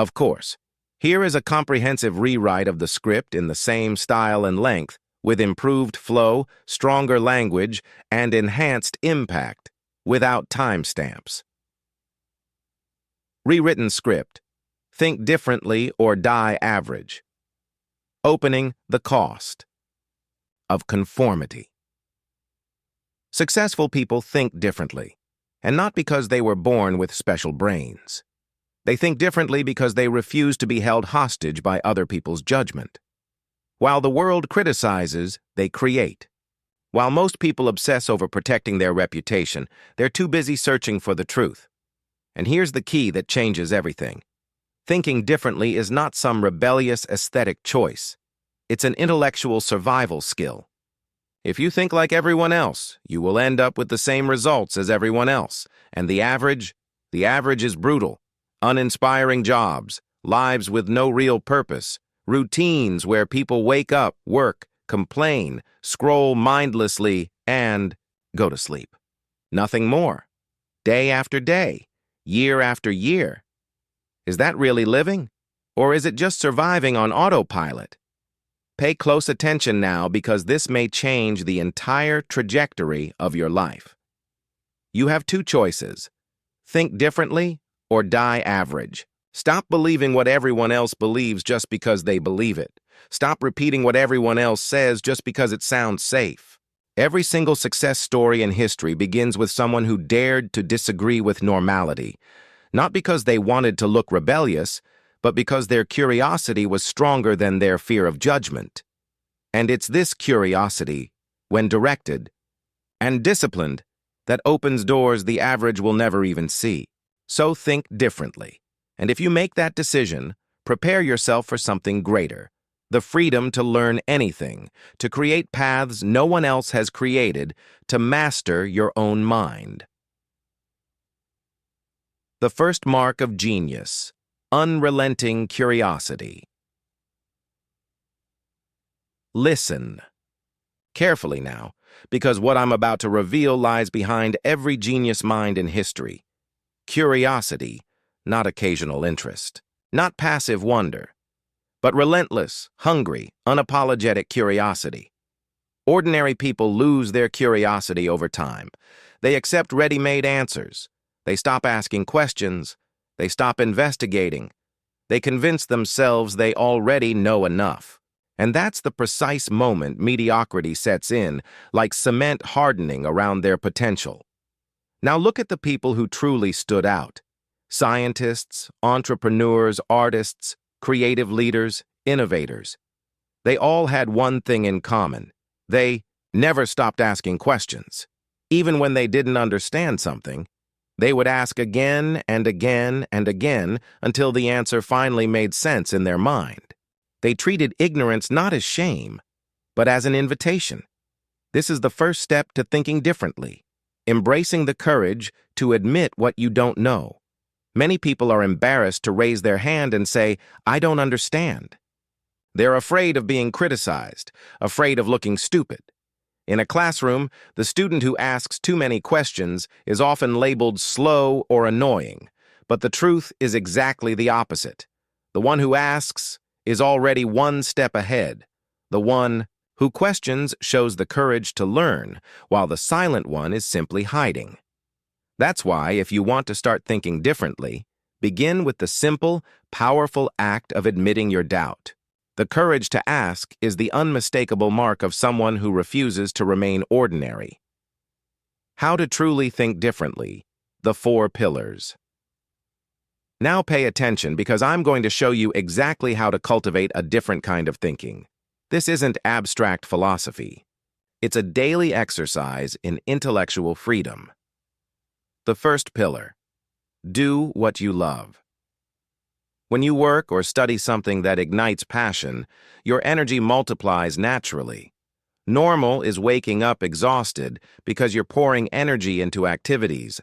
Of course, here is a comprehensive rewrite of the script in the same style and length, with improved flow, stronger language, and enhanced impact, without timestamps. Rewritten script. Think differently or die average. Opening the cost of conformity. Successful people think differently, and not because they were born with special brains. They think differently because they refuse to be held hostage by other people's judgment. While the world criticizes, they create. While most people obsess over protecting their reputation, they're too busy searching for the truth. And here's the key that changes everything. Thinking differently is not some rebellious aesthetic choice. It's an intellectual survival skill. If you think like everyone else, you will end up with the same results as everyone else. And the average is brutal. Uninspiring jobs, lives with no real purpose, routines where people wake up, work, complain, scroll mindlessly, and go to sleep. Nothing more. Day after day, year after year. Is that really living? Or is it just surviving on autopilot? Pay close attention now, because this may change the entire trajectory of your life. You have two choices. Think differently or die average. Stop believing what everyone else believes just because they believe it. Stop repeating what everyone else says just because it sounds safe. Every single success story in history begins with someone who dared to disagree with normality, not because they wanted to look rebellious, but because their curiosity was stronger than their fear of judgment. And it's this curiosity, when directed and disciplined, that opens doors the average will never even see. So think differently. And if you make that decision, prepare yourself for something greater. The freedom to learn anything, to create paths no one else has created, to master your own mind. The first mark of genius: unrelenting curiosity. Listen carefully now, because what I'm about to reveal lies behind every genius mind in history. Curiosity, not occasional interest, not passive wonder, but relentless, hungry, unapologetic curiosity. Ordinary people lose their curiosity over time. They accept ready-made answers. They stop asking questions. They stop investigating. They convince themselves they already know enough. And that's the precise moment mediocrity sets in, like cement hardening around their potential. Now look at the people who truly stood out. Scientists, entrepreneurs, artists, creative leaders, innovators. They all had one thing in common. They never stopped asking questions. Even when they didn't understand something, they would ask again and again and again until the answer finally made sense in their mind. They treated ignorance not as shame, but as an invitation. This is the first step to thinking differently, embracing the courage to admit what you don't know. Many people are embarrassed to raise their hand and say, "I don't understand." They're afraid of being criticized, afraid of looking stupid. In a classroom, the student who asks too many questions is often labeled slow or annoying, but the truth is exactly the opposite. The one who asks is already one step ahead. The one who questions shows the courage to learn, while the silent one is simply hiding. That's why, if you want to start thinking differently, begin with the simple, powerful act of admitting your doubt. The courage to ask is the unmistakable mark of someone who refuses to remain ordinary. How to truly think differently: the 4 pillars. Now pay attention, because I'm going to show you exactly how to cultivate a different kind of thinking. This isn't abstract philosophy. It's a daily exercise in intellectual freedom. The first pillar: do what you love. When you work or study something that ignites passion, your energy multiplies naturally. Normal is waking up exhausted because you're pouring energy into activities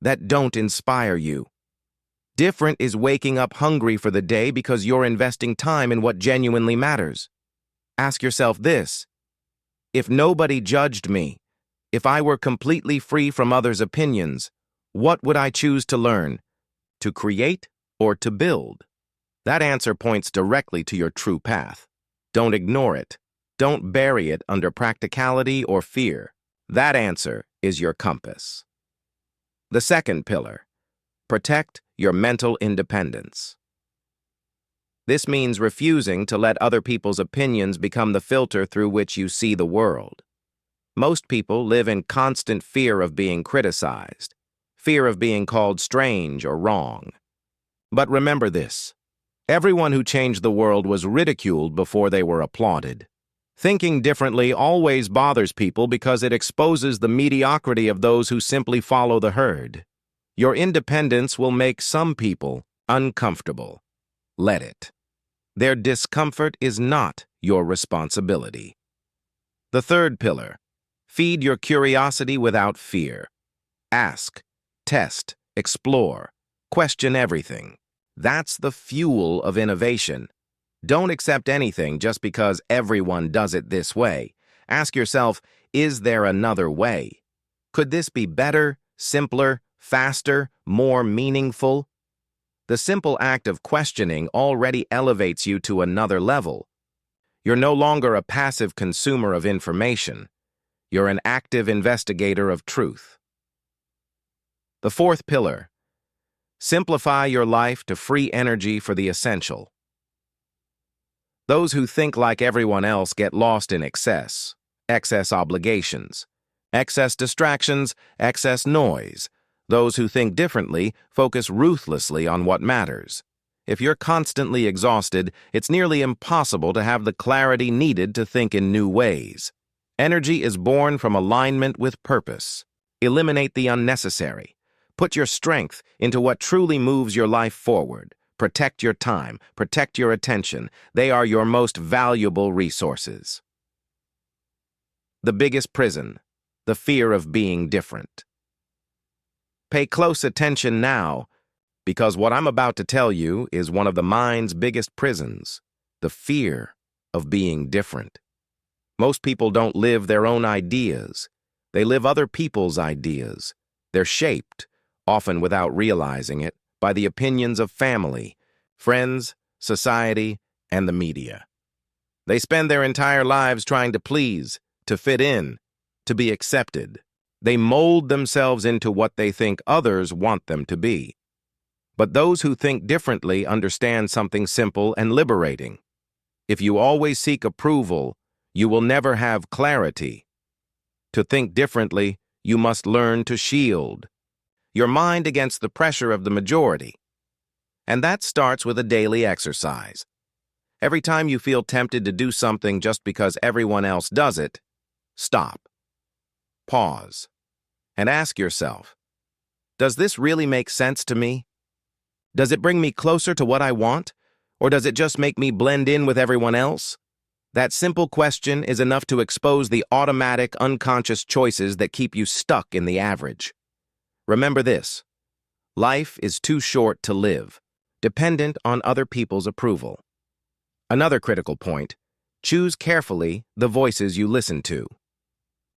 that don't inspire you. Different is waking up hungry for the day because you're investing time in what genuinely matters. Ask yourself this: if nobody judged me, if I were completely free from others' opinions, what would I choose to learn? To create or to build? That answer points directly to your true path. Don't ignore it. Don't bury it under practicality or fear. That answer is your compass. The second pillar: protect your mental independence. This means refusing to let other people's opinions become the filter through which you see the world. Most people live in constant fear of being criticized, fear of being called strange or wrong. But remember this: everyone who changed the world was ridiculed before they were applauded. Thinking differently always bothers people because it exposes the mediocrity of those who simply follow the herd. Your independence will make some people uncomfortable. Let it. Their discomfort is not your responsibility. The third pillar: feed your curiosity without fear. Ask, test, explore, question everything. That's the fuel of innovation. Don't accept anything just because everyone does it this way. Ask yourself, is there another way? Could this be better, simpler, faster, more meaningful? The simple act of questioning already elevates you to another level. You're no longer a passive consumer of information. You're an active investigator of truth. The fourth pillar: simplify your life to free energy for the essential. Those who think like everyone else get lost in excess obligations, excess distractions, excess noise. Those who think differently focus ruthlessly on what matters. If you're constantly exhausted, it's nearly impossible to have the clarity needed to think in new ways. Energy is born from alignment with purpose. Eliminate the unnecessary. Put your strength into what truly moves your life forward. Protect your time. Protect your attention. They are your most valuable resources. The biggest prison: the fear of being different. Pay close attention now, because what I'm about to tell you is one of the mind's biggest prisons: the fear of being different. Most people don't live their own ideas. They live other people's ideas. They're shaped, often without realizing it, by the opinions of family, friends, society, and the media. They spend their entire lives trying to please, to fit in, to be accepted. They mold themselves into what they think others want them to be. But those who think differently understand something simple and liberating. If you always seek approval, you will never have clarity. To think differently, you must learn to shield your mind against the pressure of the majority. And that starts with a daily exercise. Every time you feel tempted to do something just because everyone else does it, stop, pause, and ask yourself, does this really make sense to me? Does it bring me closer to what I want, or does it just make me blend in with everyone else? That simple question is enough to expose the automatic, unconscious choices that keep you stuck in the average. Remember this: life is too short to live, dependent on other people's approval. Another critical point: choose carefully the voices you listen to.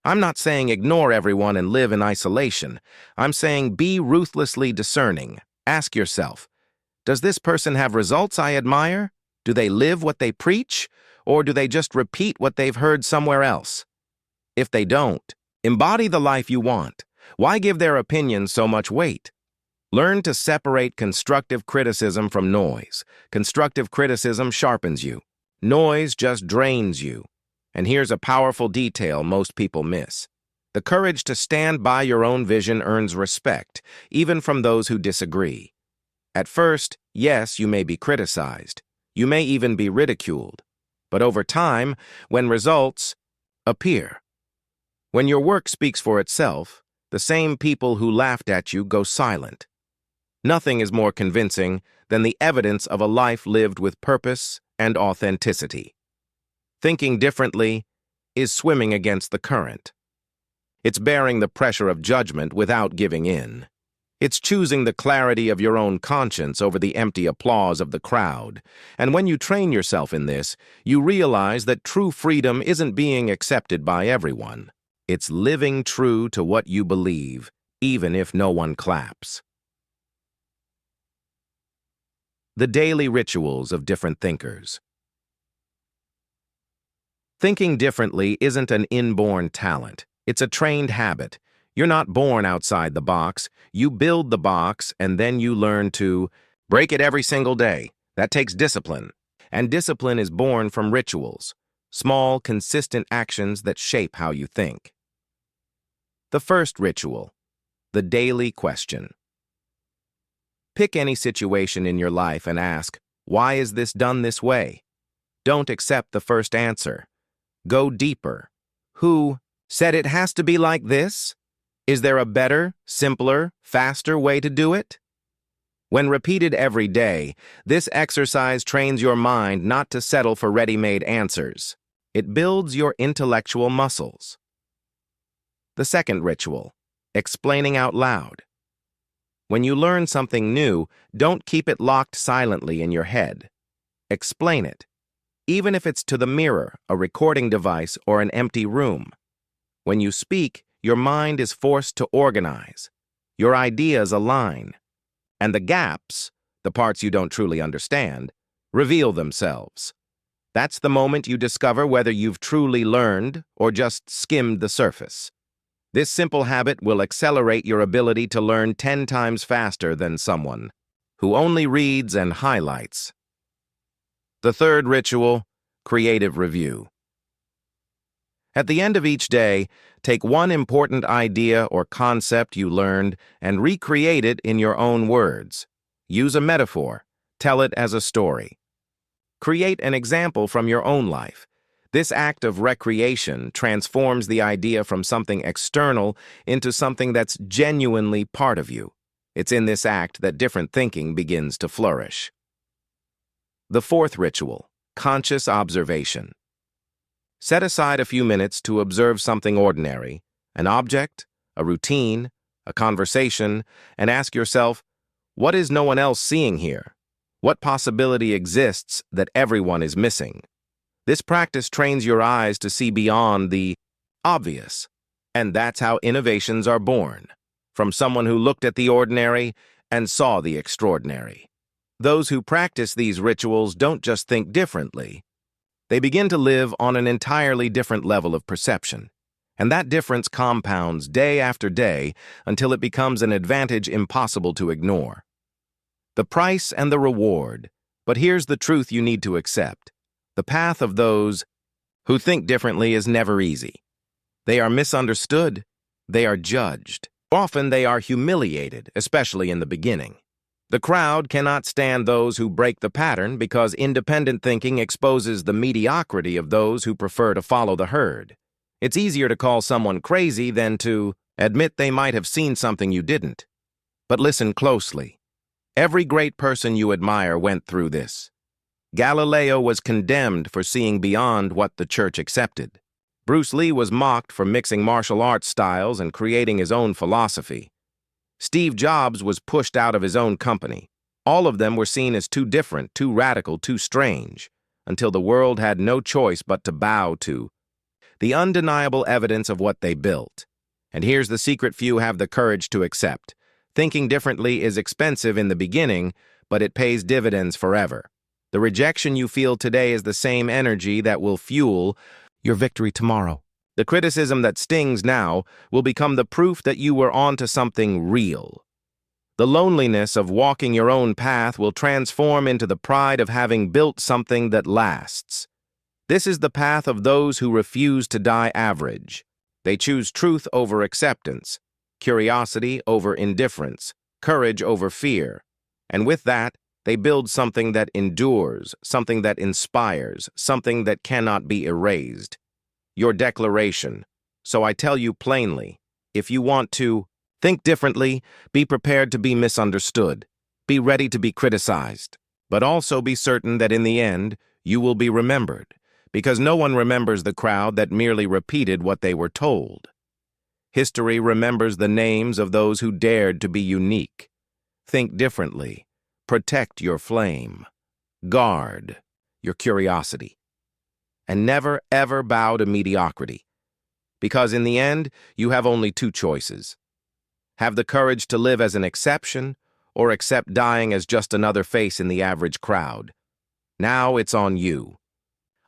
I'm not saying ignore everyone and live in isolation. I'm saying be ruthlessly discerning. Ask yourself, does this person have results I admire? Do they live what they preach? Or do they just repeat what they've heard somewhere else? If they don't, embody the life you want. Why give their opinions so much weight? Learn to separate constructive criticism from noise. Constructive criticism sharpens you. Noise just drains you. And here's a powerful detail most people miss: the courage to stand by your own vision earns respect, even from those who disagree. At first, yes, you may be criticized. You may even be ridiculed. But over time, when results appear, when your work speaks for itself, the same people who laughed at you go silent. Nothing is more convincing than the evidence of a life lived with purpose and authenticity. Thinking differently is swimming against the current. It's bearing the pressure of judgment without giving in. It's choosing the clarity of your own conscience over the empty applause of the crowd. And when you train yourself in this, you realize that true freedom isn't being accepted by everyone. It's living true to what you believe, even if no one claps. The daily rituals of different thinkers. Thinking differently isn't an inborn talent. It's a trained habit. You're not born outside the box. You build the box, and then you learn to break it every single day. That takes discipline. And discipline is born from rituals, small, consistent actions that shape how you think. The first ritual, the daily question. Pick any situation in your life and ask, why is this done this way? Don't accept the first answer. Go deeper. Who said it has to be like this? Is there a better, simpler, faster way to do it? When repeated every day, this exercise trains your mind not to settle for ready-made answers. It builds your intellectual muscles. The second ritual, explaining out loud. When you learn something new, don't keep it locked silently in your head. Explain it, even if it's to the mirror, a recording device, or an empty room. When you speak, your mind is forced to organize. Your ideas align. And the gaps, the parts you don't truly understand, reveal themselves. That's the moment you discover whether you've truly learned or just skimmed the surface. This simple habit will accelerate your ability to learn 10 times faster than someone who only reads and highlights. The third ritual, creative review. At the end of each day, take one important idea or concept you learned and recreate it in your own words. Use a metaphor. Tell it as a story. Create an example from your own life. This act of recreation transforms the idea from something external into something that's genuinely part of you. It's in this act that different thinking begins to flourish. The fourth ritual, conscious observation. Set aside a few minutes to observe something ordinary, an object, a routine, a conversation, and ask yourself, what is no one else seeing here? What possibility exists that everyone is missing? This practice trains your eyes to see beyond the obvious, and that's how innovations are born, from someone who looked at the ordinary and saw the extraordinary. Those who practice these rituals don't just think differently. They begin to live on an entirely different level of perception, and that difference compounds day after day until it becomes an advantage impossible to ignore. The price and the reward, but here's the truth you need to accept. The path of those who think differently is never easy. They are misunderstood. They are judged. Often they are humiliated, especially in the beginning. The crowd cannot stand those who break the pattern because independent thinking exposes the mediocrity of those who prefer to follow the herd. It's easier to call someone crazy than to admit they might have seen something you didn't. But listen closely. Every great person you admire went through this. Galileo was condemned for seeing beyond what the church accepted. Bruce Lee was mocked for mixing martial arts styles and creating his own philosophy. Steve Jobs was pushed out of his own company. All of them were seen as too different, too radical, too strange, until the world had no choice but to bow to the undeniable evidence of what they built. And here's the secret few have the courage to accept. Thinking differently is expensive in the beginning, but it pays dividends forever. The rejection you feel today is the same energy that will fuel your victory tomorrow. The criticism that stings now will become the proof that you were onto something real. The loneliness of walking your own path will transform into the pride of having built something that lasts. This is the path of those who refuse to die average. They choose truth over acceptance, curiosity over indifference, courage over fear. And with that, they build something that endures, something that inspires, something that cannot be erased. Your declaration. So I tell you plainly, if you want to think differently, be prepared to be misunderstood. Be ready to be criticized. But also be certain that in the end, you will be remembered, because no one remembers the crowd that merely repeated what they were told. History remembers the names of those who dared to be unique. Think differently. Protect your flame. Guard your curiosity. And never, ever bow to mediocrity. Because in the end, you have only two choices. Have the courage to live as an exception, or accept dying as just another face in the average crowd. Now it's on you.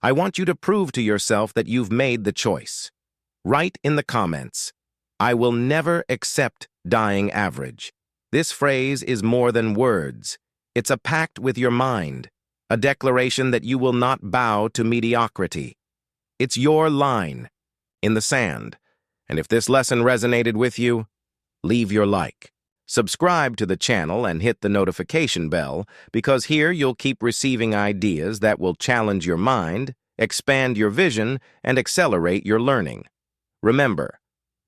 I want you to prove to yourself that you've made the choice. Write in the comments, "I will never accept dying average." This phrase is more than words. It's a pact with your mind, a declaration that you will not bow to mediocrity. It's your line in the sand. And if this lesson resonated with you, leave your like. Subscribe to the channel and hit the notification bell, because here you'll keep receiving ideas that will challenge your mind, expand your vision, and accelerate your learning. Remember,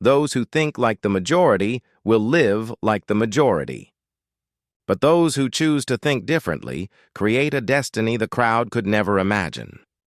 those who think like the majority will live like the majority. But those who choose to think differently create a destiny the crowd could never imagine.